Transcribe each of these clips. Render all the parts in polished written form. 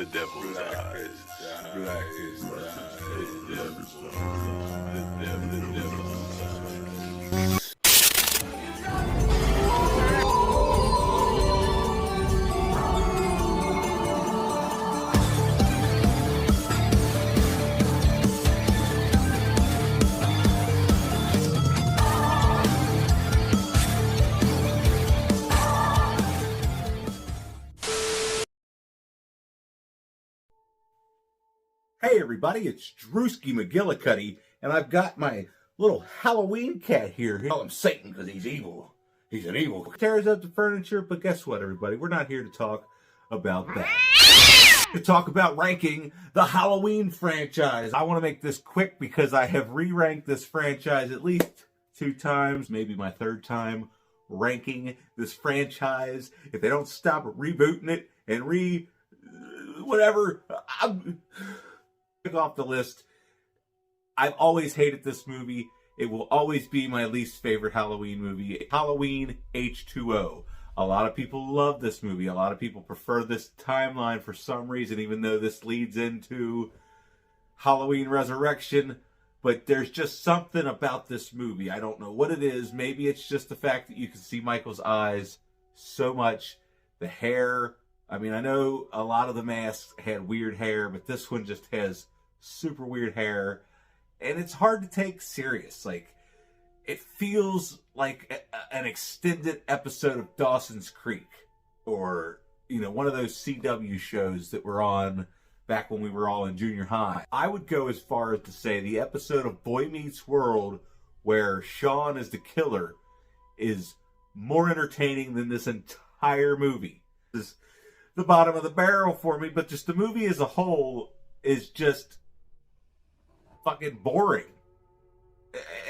the devil's eyes. Black is The devil's eyes. The devil's eyes. Hey everybody, it's Drewski McGillicuddy, and I've got my little Halloween cat here. I call him Satan because he's evil. He's an evil. Tears up the furniture, but guess what everybody? We're not here to talk about that. To talk about ranking the Halloween franchise. I want to make this quick because I have re-ranked this franchise at least 2 times, maybe my 3rd time ranking this franchise. If they don't stop rebooting it and whatever, I'm off the list. I've always hated this movie. It will always be my least favorite Halloween movie. Halloween H2O. A lot of people love this movie. A lot of people prefer this timeline for some reason, even though this leads into Halloween Resurrection. But there's just something about this movie. I don't know what it is. Maybe it's just the fact that you can see Michael's eyes so much. The hair. I mean, I know a lot of the masks had weird hair, but this one just has super weird hair. And it's hard to take serious. Like, it feels like an extended episode of Dawson's Creek. Or, you know, one of those CW shows that were on back when we were all in junior high. I would go as far as to say the episode of Boy Meets World where Sean is the killer is more entertaining than this entire movie. This is the bottom of the barrel for me, but just the movie as a whole is just fucking boring.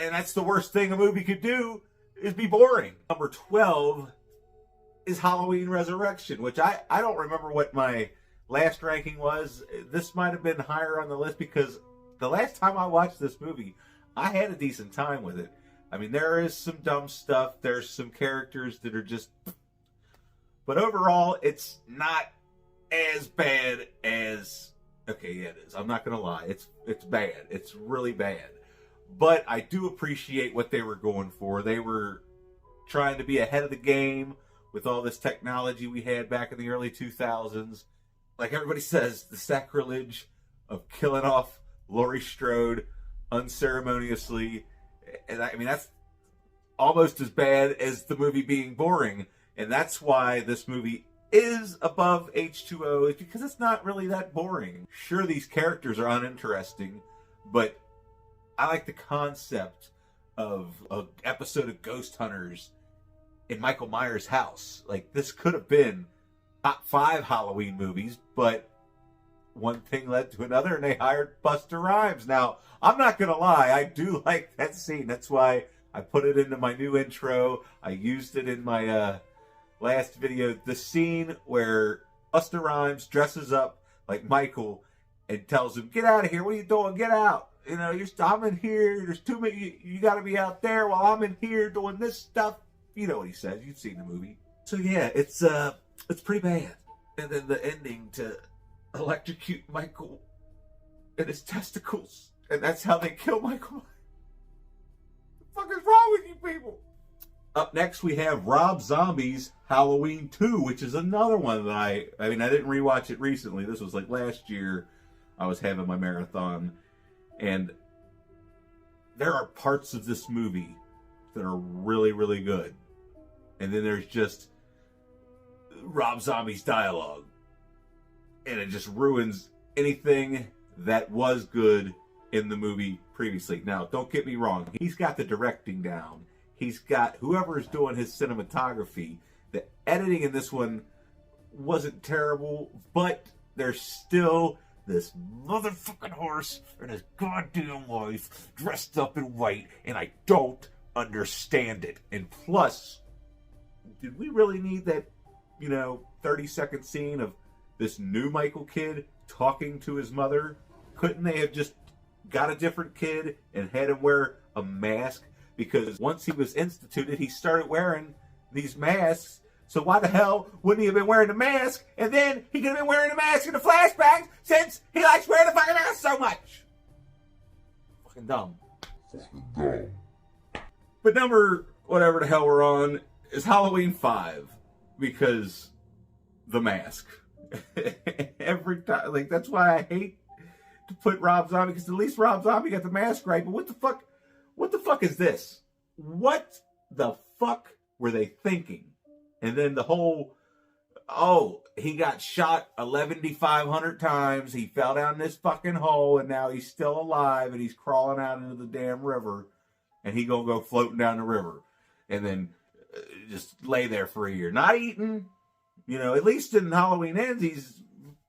And that's the worst thing a movie could do, is be boring. Number 12 is Halloween Resurrection, which I don't remember what my last ranking was. This might have been higher on the list because the last time I watched this movie, I had a decent time with it. I mean, there is some dumb stuff. There's some characters that are just... But overall, it's not as bad as... Okay, yeah, it is. I'm not going to lie. It's bad. It's really bad. But I do appreciate what they were going for. They were trying to be ahead of the game with all this technology we had back in the early 2000s. Like everybody says, the sacrilege of killing off Laurie Strode unceremoniously. And I mean, that's almost as bad as the movie being boring. And that's why this movie is above H2O, is because it's not really that boring. Sure, these characters are uninteresting, but I like the concept of an episode of Ghost Hunters in Michael Myers' house. Like, this could have been top 5 Halloween movies, but one thing led to another, and they hired Busta Rhymes. Now, I'm not going to lie, I do like that scene. That's why I put it into my new intro. I used it in my last video. The scene where Busta Rhymes dresses up like Michael and tells him, "Get out of here, what are you doing? Get out. You know, I'm in here, there's too many, you gotta be out there while I'm in here doing this stuff." You know what he says, you've seen the movie. So yeah, it's pretty bad. And then the ending to electrocute Michael and his testicles. And that's how they kill Michael. What the fuck is wrong with you people? Up next we have Rob Zombie's Halloween 2, which is another one that I didn't rewatch it recently. This was like last year. I was having my marathon. And there are parts of this movie that are really, really good. And then there's just Rob Zombie's dialogue. And it just ruins anything that was good in the movie previously. Now, don't get me wrong. He's got the directing down. He's got whoever's doing his cinematography. The editing in this one wasn't terrible, but there's still this motherfucking horse and his goddamn wife dressed up in white, and I don't understand it. And plus, did we really need that, 30-second scene of this new Michael kid talking to his mother? Couldn't they have just got a different kid and had him wear a mask? Because once he was instituted, he started wearing these masks So why the hell wouldn't he have been wearing the mask? And then he could have been wearing the mask in the flashbacks since he likes wearing the fucking mask so much. Fucking dumb. But number whatever the hell we're on is Halloween 5 because the mask. Every time, like, that's why I hate to put Rob Zombie, because at least Rob Zombie got the mask right. But what the fuck is this? What the fuck were they thinking? And then the whole, oh, he got shot 11,500 times. He fell down this fucking hole, and now he's still alive, and he's crawling out into the damn river, and he gonna go floating down the river, and then just lay there for a year, not eating. You know, at least in Halloween Ends, he's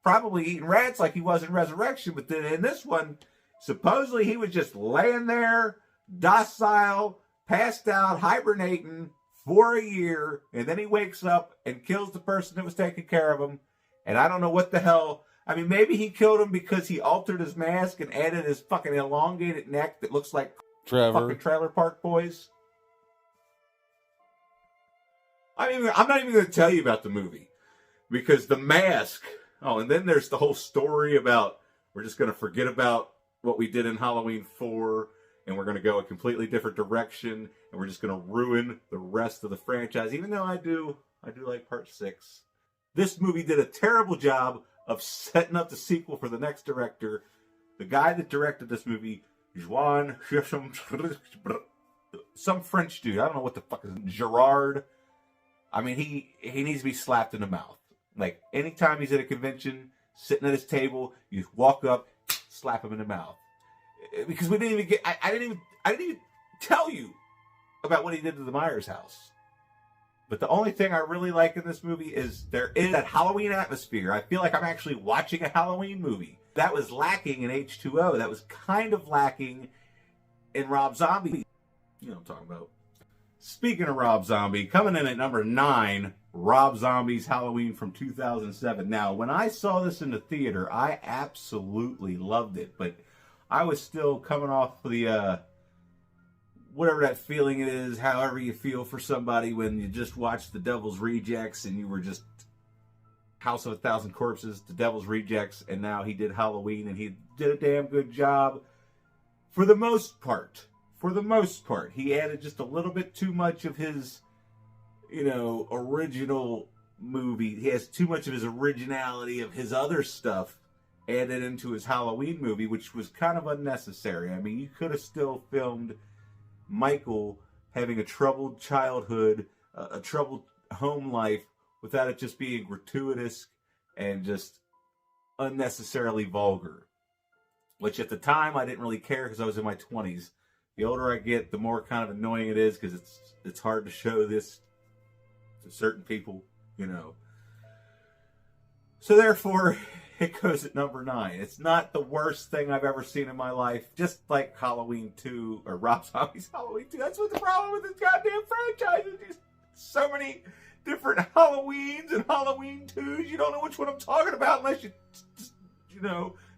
probably eating rats like he was in Resurrection. But then in this one, supposedly he was just laying there, docile, passed out, hibernating for a year. And then he wakes up and kills the person that was taking care of him. And I don't know what the hell. I mean, maybe he killed him because he altered his mask and added his fucking elongated neck that looks like fucking Trailer Park Boys. I'm not even going to tell you about the movie because the mask. Oh, and then there's the whole story about we're just going to forget about what we did in Halloween 4 and we're going to go a completely different direction and we're just going to ruin the rest of the franchise. Even though I do like part 6. This movie did a terrible job of setting up the sequel for the next director. The guy that directed this movie, Juan, some French dude. I don't know what the fuck is it, Gerard. I mean, he needs to be slapped in the mouth. Like, anytime he's at a convention, sitting at his table, you just walk up, slap him in the mouth. Because we didn't even get, I didn't even tell you about what he did to the Myers house. But the only thing I really like in this movie is there is that Halloween atmosphere. I feel like I'm actually watching a Halloween movie. That was lacking in H2O. That was kind of lacking in Rob Zombie. You know what I'm talking about. Speaking of Rob Zombie, coming in at number 9, Rob Zombie's Halloween from 2007. Now, when I saw this in the theater, I absolutely loved it, but I was still coming off the, whatever that feeling it is, however you feel for somebody when you just watched The Devil's Rejects and you were just House of a Thousand Corpses, The Devil's Rejects, and now he did Halloween, and he did a damn good job for the most part. For the most part, he added just a little bit too much of his, original movie. He has too much of his originality of his other stuff added into his Halloween movie, which was kind of unnecessary. I mean, you could have still filmed Michael having a troubled childhood, a troubled home life, without it just being gratuitous and just unnecessarily vulgar. Which at the time I didn't really care because I was in my 20s. The older I get, the more kind of annoying it is because it's hard to show this to certain people, So therefore, it goes at number 9. It's not the worst thing I've ever seen in my life. Just like Halloween 2, or Rob Zombie's Halloween 2. That's what the problem with this goddamn franchise is. There's so many different Halloweens and Halloween 2s. You don't know which one I'm talking about unless you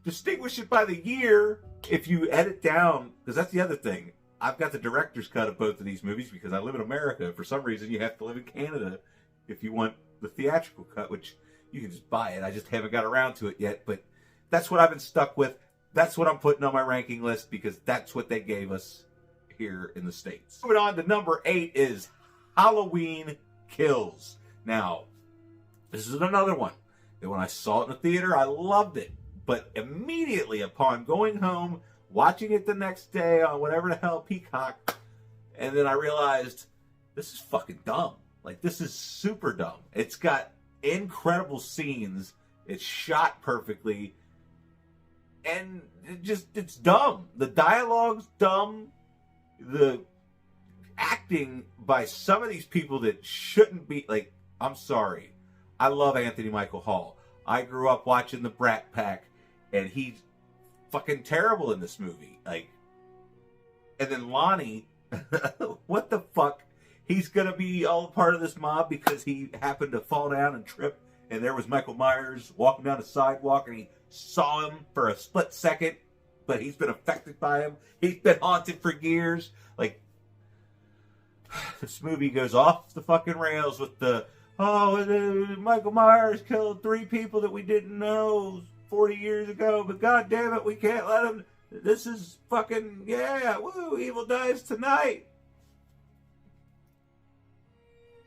distinguish it by the year. If you edit down, because that's the other thing. I've got the director's cut of both of these movies because I live in America. For some reason, you have to live in Canada if you want the theatrical cut, which you can just buy it. I just haven't got around to it yet. But that's what I've been stuck with. That's what I'm putting on my ranking list because that's what they gave us here in the States. Moving on to number 8 is Halloween Kills. Now, this is another one that when I saw it in the theater, I loved it. But immediately upon going home, watching it the next day on whatever the hell Peacock, and then I realized this is fucking dumb. Like, this is super dumb. It's got incredible scenes. It's shot perfectly. And it's dumb. The dialogue's dumb. The acting by some of these people that shouldn't be, like, I'm sorry. I love Anthony Michael Hall. I grew up watching the Brat Pack. And he's fucking terrible in this movie. Like, and then Lonnie, what the fuck? He's gonna be all a part of this mob because he happened to fall down and trip, and there was Michael Myers walking down the sidewalk, and he saw him for a split second, but he's been affected by him. He's been haunted for years. Like, this movie goes off the fucking rails with the oh, Michael Myers killed 3 people that we didn't know 40 years ago, but god damn it, we can't let him. This is fucking, yeah, woo, evil dies tonight.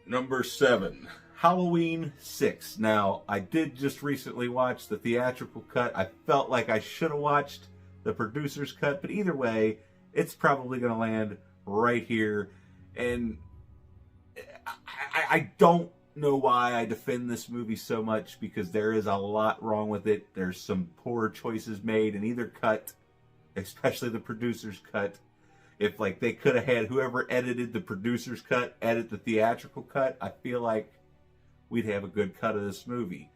Number 7, Halloween 6. Now, I did just recently watch the theatrical cut. I felt like I should have watched the producer's cut, but either way, it's probably going to land right here. And I don't know why I defend this movie so much, because there is a lot wrong with it. There's some poor choices made in either cut, especially the producer's cut. If like they could have had whoever edited the producer's cut edit the theatrical cut, I feel like we'd have a good cut of this movie.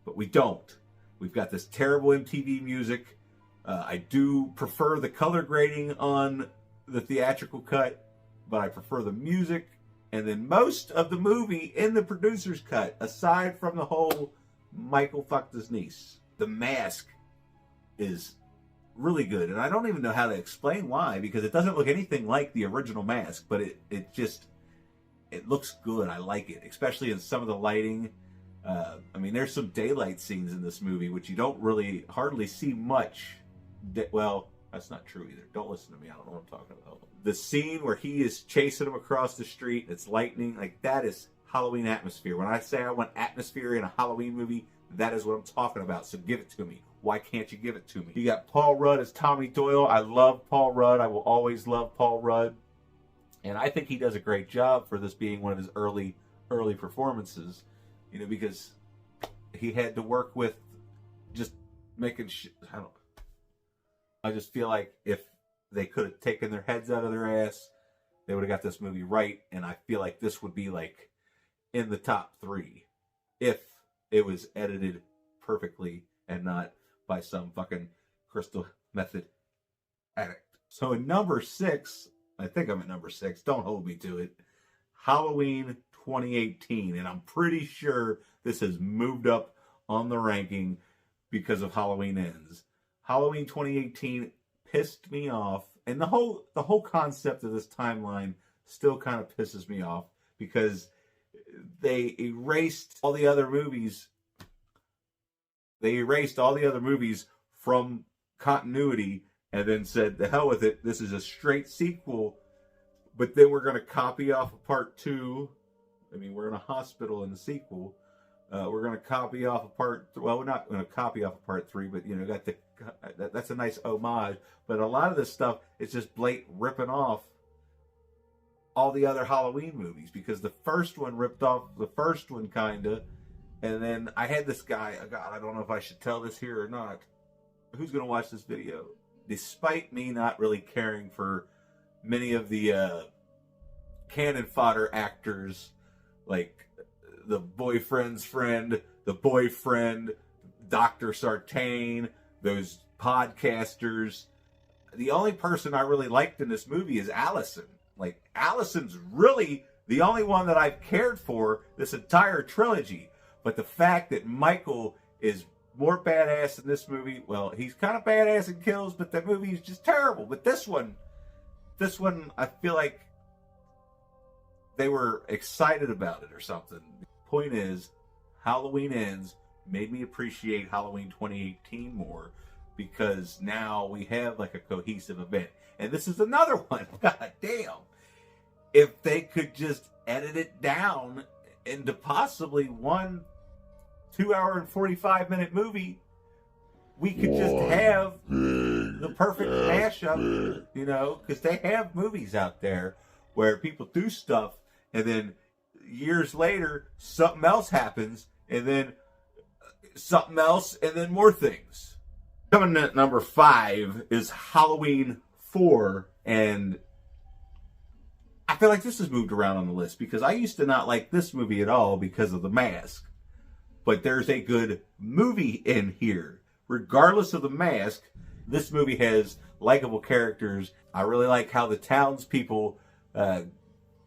But we don't. We've got this terrible MTV music. I do prefer the color grading on the theatrical cut, but I prefer the music. And then most of the movie in the producer's cut, aside from the whole Michael fucked his niece, the mask is really good. And I don't even know how to explain why, because it doesn't look anything like the original mask, but it looks good. I like it, especially in some of the lighting. I mean, there's some daylight scenes in this movie, which you don't really hardly see much. Well, that's not true either. Don't listen to me. I don't know what I'm talking about. The scene where he is chasing him across the street, it's lightning, like that is Halloween atmosphere. When I say I want atmosphere in a Halloween movie, that is what I'm talking about. So give it to me. Why can't you give it to me? You got Paul Rudd as Tommy Doyle. I love Paul Rudd. I will always love Paul Rudd. And I think he does a great job for this being one of his early performances. You know, because he had to work with just making shit. I just feel like if they could have taken their heads out of their ass, they would have got this movie right. And I feel like this would be like in the top 3 if it was edited perfectly and not by some fucking crystal method addict. So in number 6, I think I'm at number 6, don't hold me to it, Halloween 2018. And I'm pretty sure this has moved up on the ranking because of Halloween Ends. Halloween 2018 pissed me off, and the whole concept of this timeline still kind of pisses me off, because they erased all the other movies. They erased all the other movies from continuity and then said, the hell with it, this is a straight sequel, but then we're going to copy off of part 2. I mean, we're in a hospital in the sequel. We're going to copy off of well, we're not going to copy off of part 3, but, you know, that's a nice homage. But a lot of this stuff is just blatant ripping off all the other Halloween movies, because the first one ripped off the first one, kind of. And then I had this guy, God, I don't know if I should tell this here or not, who's going to watch this video. Despite me not really caring for many of the cannon fodder actors, like the boyfriend's friend, the boyfriend, Dr. Sartain, those podcasters, the only person I really liked in this movie is Allison. Like, Allison's really the only one that I've cared for this entire trilogy. But the fact that Michael is more badass in this movie, well, he's kind of badass in Kills, but that movie is just terrible. But this one, I feel like they were excited about it or something. Point is, Halloween Ends made me appreciate Halloween 2018 more, because now we have like a cohesive event. And this is another one. God damn. If they could just edit it down into possibly 2 hour and 45-minute movie, we could just have the perfect mashup, you know, because they have movies out there where people do stuff and then years later something else happens, and then something else, and then more things. Coming in at number 5 is Halloween 4, and I feel like this has moved around on the list, because I used to not like this movie at all because of the mask. But there's a good movie in here. Regardless of the mask, this movie has likable characters. I really like how the townspeople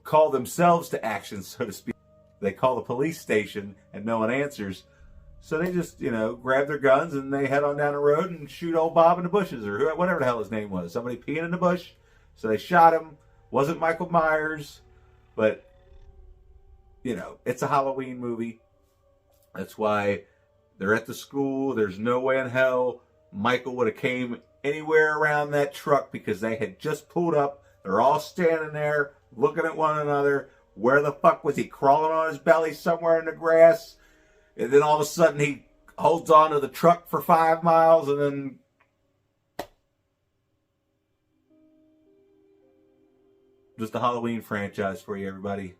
call themselves to action, so to speak. They call the police station and no one answers. So they just, you know, grab their guns and they head on down the road and shoot old Bob in the bushes, or whatever the hell his name was. Somebody peeing in the bush. So they shot him. Wasn't Michael Myers, but it's a Halloween movie. That's why they're at the school. There's no way in hell Michael would have came anywhere around that truck because they had just pulled up. They're all standing there looking at one another. Where the fuck was he? Crawling on his belly somewhere in the grass? And then all of a sudden he holds on to the truck for 5 miles and then... Just a Halloween franchise for you, everybody.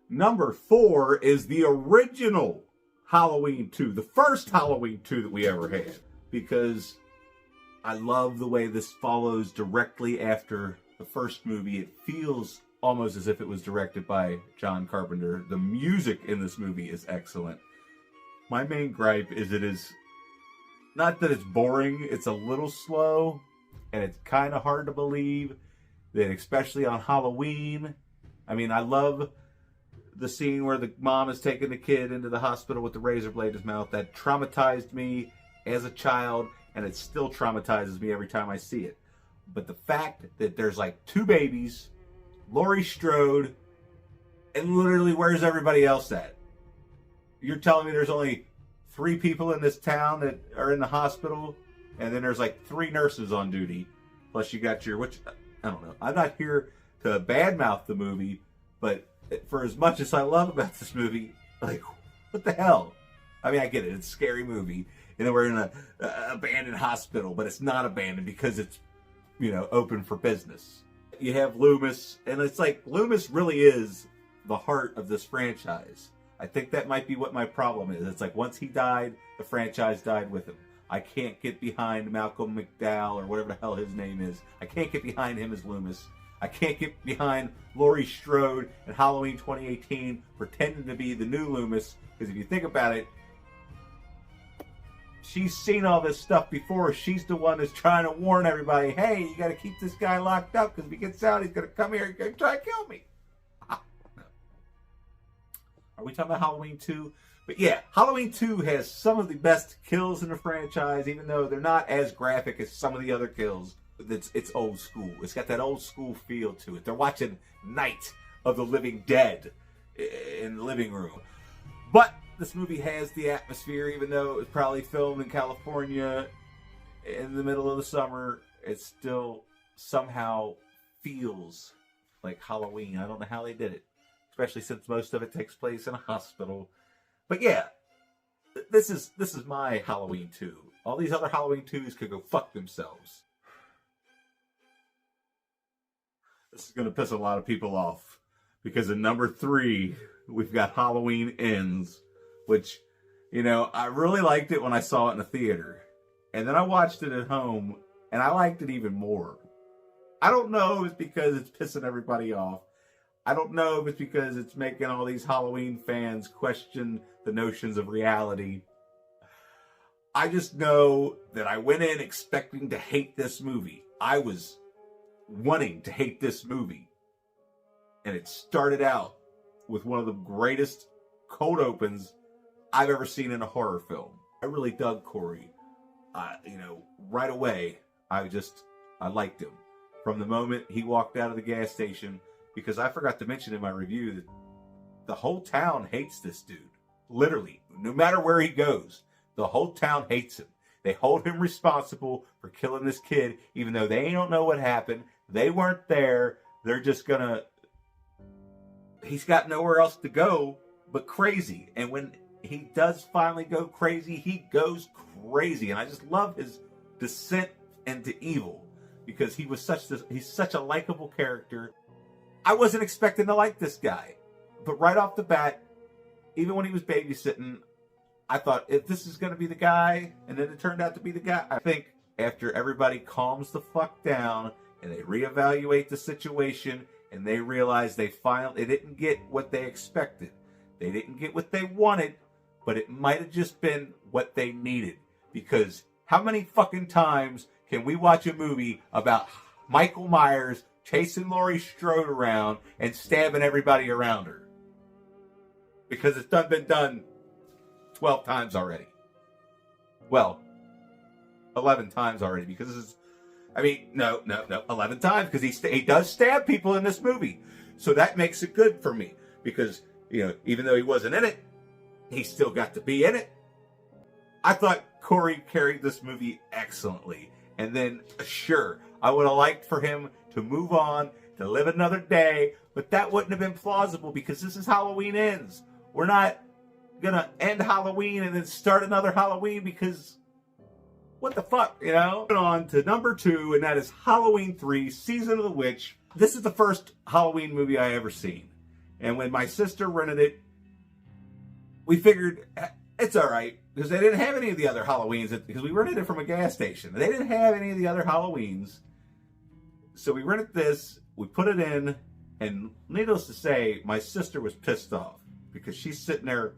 Number 4 is the original Halloween 2. The first Halloween 2 that we ever had. Because I love the way this follows directly after the first movie. It feels almost as if it was directed by John Carpenter. The music in this movie is excellent. My main gripe is it is... Not that it's boring. It's a little slow. And it's kind of hard to believe that, especially on Halloween... I mean, I love the scene where the mom is taking the kid into the hospital with the razor blade in his mouth. That traumatized me as a child, and it still traumatizes me every time I see it. But the fact that there's like 2 babies, Laurie Strode, and literally where's everybody else at? You're telling me there's only 3 people in this town that are in the hospital, and then there's like 3 nurses on duty, plus you got your, which, I don't know. I'm not here to badmouth the movie, but for as much as I love about this movie, like, what the hell? I mean, I get it. It's a scary movie. And then we're in an abandoned hospital, but it's not abandoned because it's, open for business. You have Loomis, and it's like, Loomis really is the heart of this franchise. I think that might be what my problem is. It's like, once he died, the franchise died with him. I can't get behind Malcolm McDowell, or whatever the hell his name is. I can't get behind him as Loomis. I can't get behind Laurie Strode in Halloween 2018 pretending to be the new Loomis. Because if you think about it, she's seen all this stuff before. She's the one that's trying to warn everybody, hey, you got to keep this guy locked up because if he gets out, he's going to come here and try to kill me. Are we talking about Halloween 2? But yeah, Halloween 2 has some of the best kills in the franchise, even though they're not as graphic as some of the other kills. It's old school. It's got that old school feel to it. They're watching Night of the Living Dead in the living room. But this movie has the atmosphere, even though it was probably filmed in California in the middle of the summer. It still somehow feels like Halloween. I don't know how they did it, especially since most of it takes place in a hospital. But yeah, this is my Halloween 2. All these other Halloween 2s could go fuck themselves. This is going to piss a lot of people off because in number 3, we've got Halloween Ends, which, I really liked it when I saw it in the theater. And then I watched it at home, and I liked it even more. I don't know if it's because it's pissing everybody off. I don't know if it's because it's making all these Halloween fans question the notions of reality. I just know that I went in expecting to hate this movie. I was wanting to hate this movie. And it started out with one of the greatest cold opens I've ever seen in a horror film. I really dug Corey. Right away, I liked him. From the moment he walked out of the gas station, because I forgot to mention in my review that the whole town hates this dude. Literally, no matter where he goes, the whole town hates him. They hold him responsible for killing this kid, even though they don't know what happened. They weren't there. They're just gonna... He's got nowhere else to go but crazy. And when he does finally go crazy, he goes crazy. And I just love his descent into evil, because he's such a likable character. I wasn't expecting to like this guy, but right off the bat, even when he was babysitting, I thought, if this is going to be the guy, and then it turned out to be the guy. I think after everybody calms the fuck down and they reevaluate the situation and they realize they didn't get what they expected. They didn't get what they wanted, but it might have just been what they needed. Because how many fucking times can we watch a movie about Michael Myers chasing Laurie Strode around and stabbing everybody around her? Because it's been done 12 times already. Well, 11 times already, because this is... no, 11 times, because he does stab people in this movie. So that makes it good for me, because You know, even though he wasn't in it, he still got to be in it. I thought Corey carried this movie excellently. And then, sure, I would have liked for him to move on, to live another day, but that wouldn't have been plausible because this is Halloween Ends. We're not going to end Halloween and then start another Halloween because what the fuck, you know? On to number 2, and that is Halloween 3, Season of the Witch. This is the first Halloween movie I ever seen. And when my sister rented it, we figured it's all right because they didn't have any of the other Halloweens because we rented it from a gas station. They didn't have any of the other Halloweens. So we rented this, we put it in, and needless to say, my sister was pissed off because she's sitting there,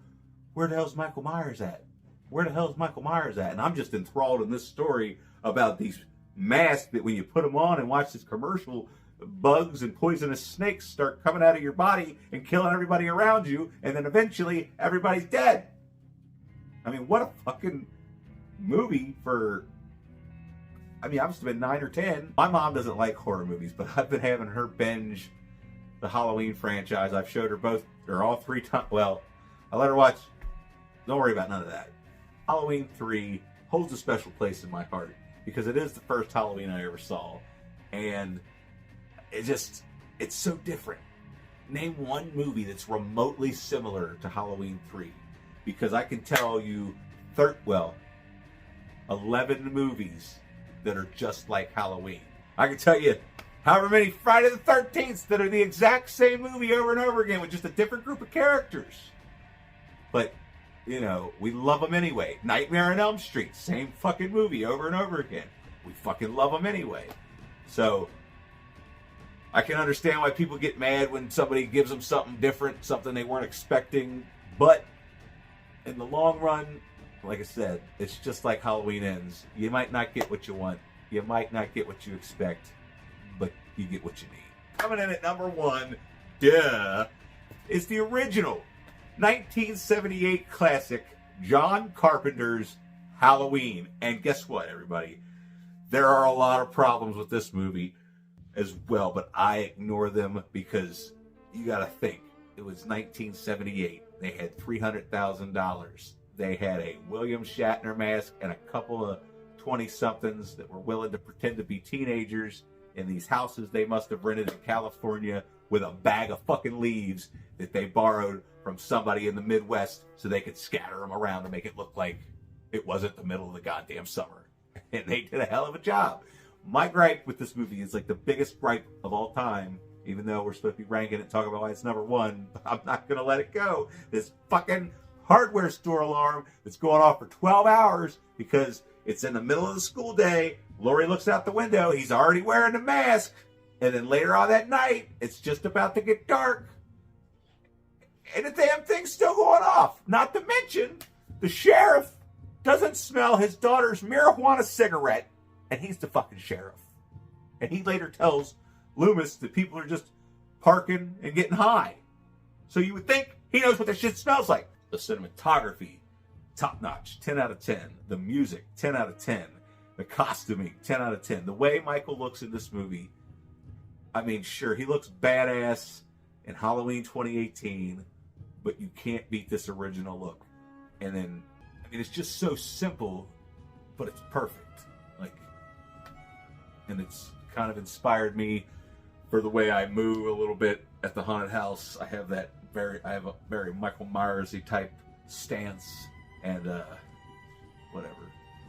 where the hell's Michael Myers at? Where the hell's Michael Myers at? And I'm just enthralled in this story about these masks that when you put them on and watch this commercial, bugs and poisonous snakes start coming out of your body and killing everybody around you, and then eventually everybody's dead. I mean, what a fucking movie for... I mean, I must have been 9 or 10. My mom doesn't like horror movies, but I've been having her binge the Halloween franchise. I've showed her both, or all 3 times. Well, I let her watch. Don't worry about none of that. Halloween 3 holds a special place in my heart because it is the first Halloween I ever saw. And it's so different. Name one movie that's remotely similar to Halloween 3. Because I can tell you 11 movies that are just like Halloween. I can tell you however many Friday the 13th that are the exact same movie over and over again with just a different group of characters. But, you know, we love them anyway. Nightmare on Elm Street, same fucking movie over and over again. We fucking love them anyway. So, I can understand why people get mad when somebody gives them something different, something they weren't expecting. But, in the long run, like I said, it's just like Halloween Ends. You might not get what you want. You might not get what you expect. But you get what you need. Coming in at number 1, is the original 1978 classic John Carpenter's Halloween. And guess what, everybody? There are a lot of problems with this movie as well, but I ignore them because you got to think. It was 1978. They had $300,000. They had a William Shatner mask and a couple of 20-somethings that were willing to pretend to be teenagers in these houses they must have rented in California with a bag of fucking leaves that they borrowed from somebody in the Midwest so they could scatter them around to make it look like it wasn't the middle of the goddamn summer. And they did a hell of a job. My gripe with this movie is like the biggest gripe of all time, even though we're supposed to be ranking it and talking about why it's number 1, but I'm not going to let it go. This fucking hardware store alarm that's going off for 12 hours because it's in the middle of the school day. Lori looks out the window. He's already wearing a mask. And then later on that night, it's just about to get dark. And the damn thing's still going off. Not to mention, the sheriff doesn't smell his daughter's marijuana cigarette. And he's the fucking sheriff. And he later tells Loomis that people are just parking and getting high. So you would think he knows what the shit smells like. The cinematography, top notch, 10 out of 10. The music, 10 out of 10. The costuming, 10 out of 10. The way Michael looks in this movie, I mean, sure, he looks badass in Halloween 2018, but you can't beat this original look. And then, I mean, it's just so simple, but it's perfect. Like, and it's kind of inspired me for the way I move a little bit at the haunted house. I have a very Michael Myers-y type stance and whatever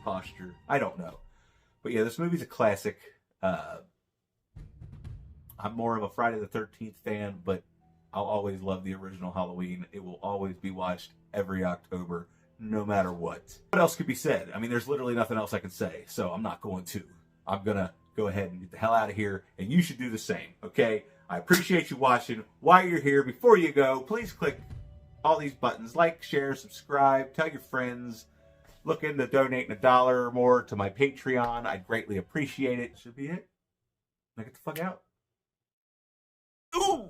posture. I don't know, but yeah, this movie's a classic. I'm more of a Friday the 13th fan, but I'll always love the original Halloween. It will always be watched every October, no matter what. What else could be said? I mean, there's literally nothing else I can say, so I'm not going to. I'm gonna go ahead and get the hell out of here, and you should do the same, okay? I appreciate you watching. While you're here, before you go, please click all these buttons. Like, share, subscribe, tell your friends. Look into donating $1 or more to my Patreon. I'd greatly appreciate it. Should be it. Now get the fuck out. Ooh!